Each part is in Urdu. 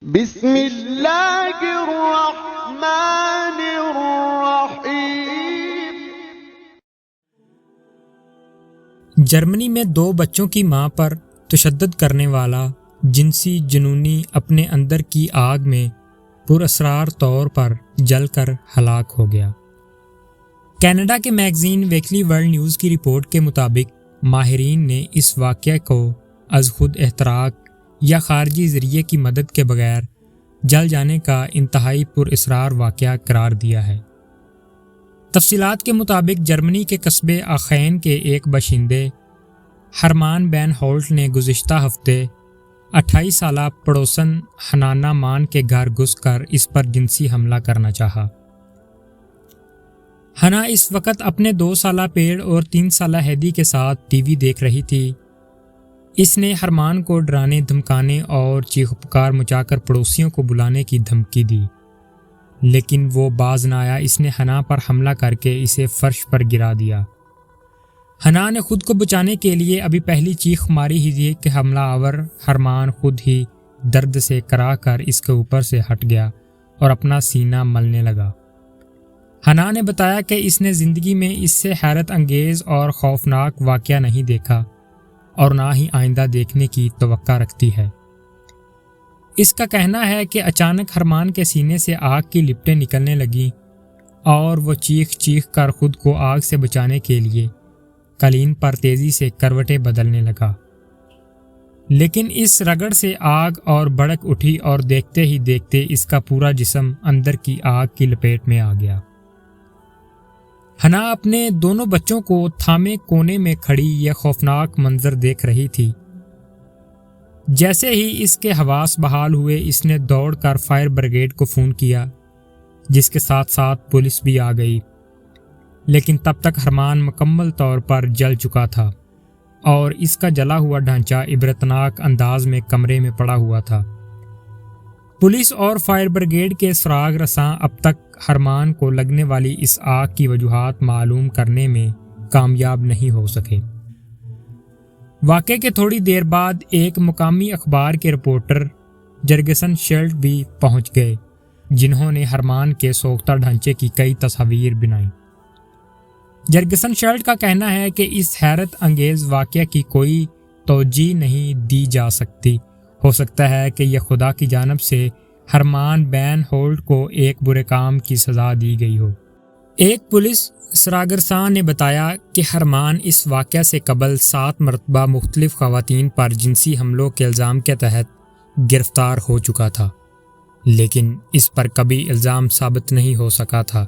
بسم اللہ الرحمن الرحیم۔ جرمنی میں 2 بچوں کی ماں پر تشدد کرنے والا جنسی جنونی اپنے اندر کی آگ میں پراسرار طور پر جل کر ہلاک ہو گیا۔ کینیڈا کے میگزین ویکلی ورلڈ نیوز کی رپورٹ کے مطابق ماہرین نے اس واقعے کو از خود احتراق یا خارجی ذریعے کی مدد کے بغیر جل جانے کا انتہائی پراسرار واقعہ قرار دیا ہے۔ تفصیلات کے مطابق جرمنی کے قصبے آخین کے ایک باشندے ہرمان بین ہولٹ نے گزشتہ ہفتے 28 سالہ پڑوسن حنانا مان کے گھر گھس کر اس پر جنسی حملہ کرنا چاہا۔ ہنا اس وقت اپنے 2 سالہ پیڑ اور 3 سالہ ہیدی کے ساتھ ٹی وی دیکھ رہی تھی۔ اس نے ہرمان کو ڈرانے دھمکانے اور چیخ پکار مچا کر پڑوسیوں کو بلانے کی دھمکی دی، لیکن وہ باز نہ آیا۔ اس نے ہنا پر حملہ کر کے اسے فرش پر گرا دیا۔ ہنا نے خود کو بچانے کے لیے ابھی پہلی چیخ ماری ہی تھی کہ حملہ آور ہرمان خود ہی درد سے کرا کر اس کے اوپر سے ہٹ گیا اور اپنا سینہ ملنے لگا۔ ہنا نے بتایا کہ اس نے زندگی میں اس سے حیرت انگیز اور خوفناک واقعہ نہیں دیکھا اور نہ ہی آئندہ دیکھنے کی توقع رکھتی ہے۔ اس کا کہنا ہے کہ اچانک ہرمان کے سینے سے آگ کی لپٹیں نکلنے لگیں اور وہ چیخ چیخ کر خود کو آگ سے بچانے کے لیے قالین پر تیزی سے کروٹیں بدلنے لگا، لیکن اس رگڑ سے آگ اور بھڑک اٹھی اور دیکھتے ہی دیکھتے اس کا پورا جسم اندر کی آگ کی لپیٹ میں آ گیا۔ ہنا اپنے دونوں بچوں کو تھامے کونے میں کھڑی یہ خوفناک منظر دیکھ رہی تھی۔ جیسے ہی اس کے حواس بحال ہوئے، اس نے دوڑ کر فائر بریگیڈ کو فون کیا، جس کے ساتھ ساتھ پولیس بھی آ گئی، لیکن تب تک ہرمان مکمل طور پر جل چکا تھا اور اس کا جلا ہوا ڈھانچہ عبرتناک انداز میں کمرے میں پڑا ہوا تھا۔ پولیس اور فائر بریگیڈ کے سراغ رساں اب تک ہرمان کو لگنے والی اس آگ کی وجوہات معلوم کرنے میں کامیاب نہیں ہو سکے۔ واقعے کے تھوڑی دیر بعد ایک مقامی اخبار کے رپورٹر جرگسن شیلڈ بھی پہنچ گئے، جنہوں نے ہرمان کے سوختہ ڈھانچے کی کئی تصاویر بنائیں۔ جرگسن شیلڈ کا کہنا ہے کہ اس حیرت انگیز واقعہ کی کوئی توجیہ نہیں دی جا سکتی۔ ہو سکتا ہے کہ یہ خدا کی جانب سے ہرمان بین ہولٹ کو ایک برے کام کی سزا دی گئی ہو۔ ایک پولیس سراغرساں نے بتایا کہ ہرمان اس واقعہ سے قبل 7 مرتبہ مختلف خواتین پر جنسی حملوں کے الزام کے تحت گرفتار ہو چکا تھا، لیکن اس پر کبھی الزام ثابت نہیں ہو سکا تھا،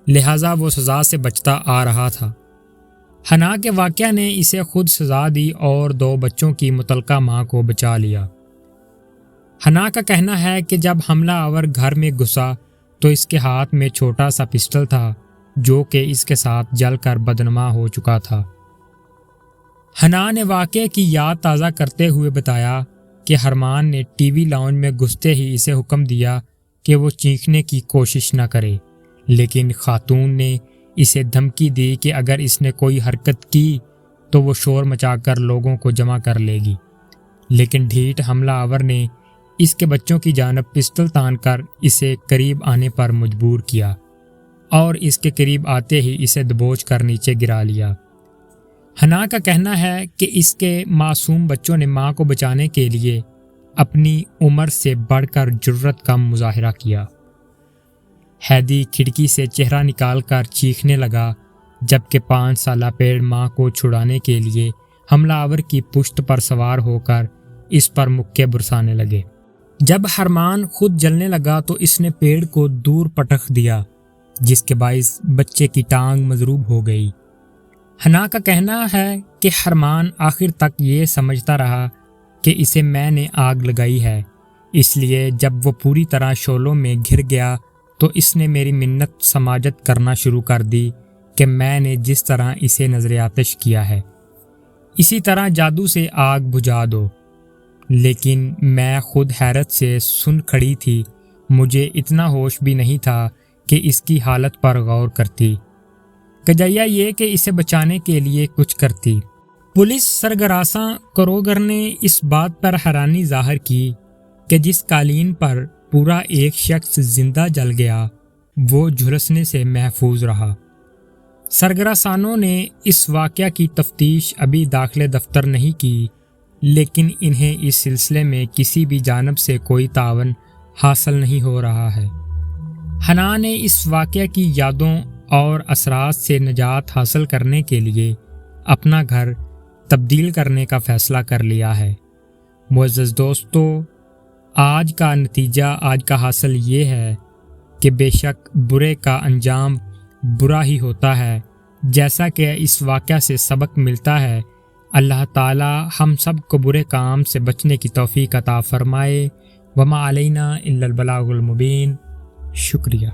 لہٰذا وہ سزا سے بچتا آ رہا تھا۔ ہنا کے واقعہ نے اسے خود سزا دی اور 2 بچوں کی متعلقہ ماں کو بچا لیا۔ ہنا کا کہنا ہے کہ جب حملہ آور گھر میں گھسا تو اس کے ہاتھ میں چھوٹا سا پسٹل تھا جو کہ اس کے ساتھ جل کر بدنما ہو چکا تھا۔ ہنا نے واقعے کی یاد تازہ کرتے ہوئے بتایا کہ ہرمان نے ٹی وی لاؤنج میں گھستے ہی اسے حکم دیا کہ وہ چیخنے کی کوشش نہ کرے، لیکن خاتون نے اسے دھمکی دی کہ اگر اس نے کوئی حرکت کی تو وہ شور مچا کر لوگوں کو جمع کر لے گی، لیکن ڈھیٹ حملہ آور نے اس کے بچوں کی جانب پسٹل تان کر اسے قریب آنے پر مجبور کیا اور اس کے قریب آتے ہی اسے دبوچ کر نیچے گرا لیا۔ ہنا کا کہنا ہے کہ اس کے معصوم بچوں نے ماں کو بچانے کے لیے اپنی عمر سے بڑھ کر جرأت کا مظاہرہ کیا۔ ہیدی کھڑکی سے چہرہ نکال کر چیخنے لگا، جبکہ 5 سالہ پیڑ ماں کو چھڑانے کے لیے حملہ آور کی پشت پر سوار ہو کر اس پر مکے برسانے لگے۔ جب ہرمان خود جلنے لگا تو اس نے پیڑ کو دور پٹخ دیا، جس کے باعث بچے کی ٹانگ مضروب ہو گئی۔ ہنا کا کہنا ہے کہ ہرمان آخر تک یہ سمجھتا رہا کہ اسے میں نے آگ لگائی ہے، اس لیے جب وہ پوری طرح شعلوں میں گھر گیا تو اس نے میری منت سماجت کرنا شروع کر دی کہ میں نے جس طرح اسے نظر آتش کیا ہے اسی طرح جادو سے آگ بجھا دو، لیکن میں خود حیرت سے سن کھڑی تھی، مجھے اتنا ہوش بھی نہیں تھا کہ اس کی حالت پر غور کرتی، کجیا یہ کہ اسے بچانے کے لیے کچھ کرتی۔ پولیس سرگراساں کروگر نے اس بات پر حیرانی ظاہر کی کہ جس قالین پر پورا ایک شخص زندہ جل گیا وہ جھلسنے سے محفوظ رہا۔ سرگراسانوں نے اس واقعہ کی تفتیش ابھی داخلے دفتر نہیں کی، لیکن انہیں اس سلسلے میں کسی بھی جانب سے کوئی تعاون حاصل نہیں ہو رہا ہے۔ حنا نے اس واقعہ کی یادوں اور اثرات سے نجات حاصل کرنے کے لیے اپنا گھر تبدیل کرنے کا فیصلہ کر لیا ہے۔ معزز دوستو، آج کا نتیجہ، آج کا حاصل یہ ہے کہ بے شک برے کا انجام برا ہی ہوتا ہے۔ جیسا کہ اس واقعہ سے سبق ملتا ہے، اللہ تعالی ہم سب کو برے کام سے بچنے کی توفیق عطا فرمائے۔ وما علینا الا البلاغ المبین۔ شکریہ۔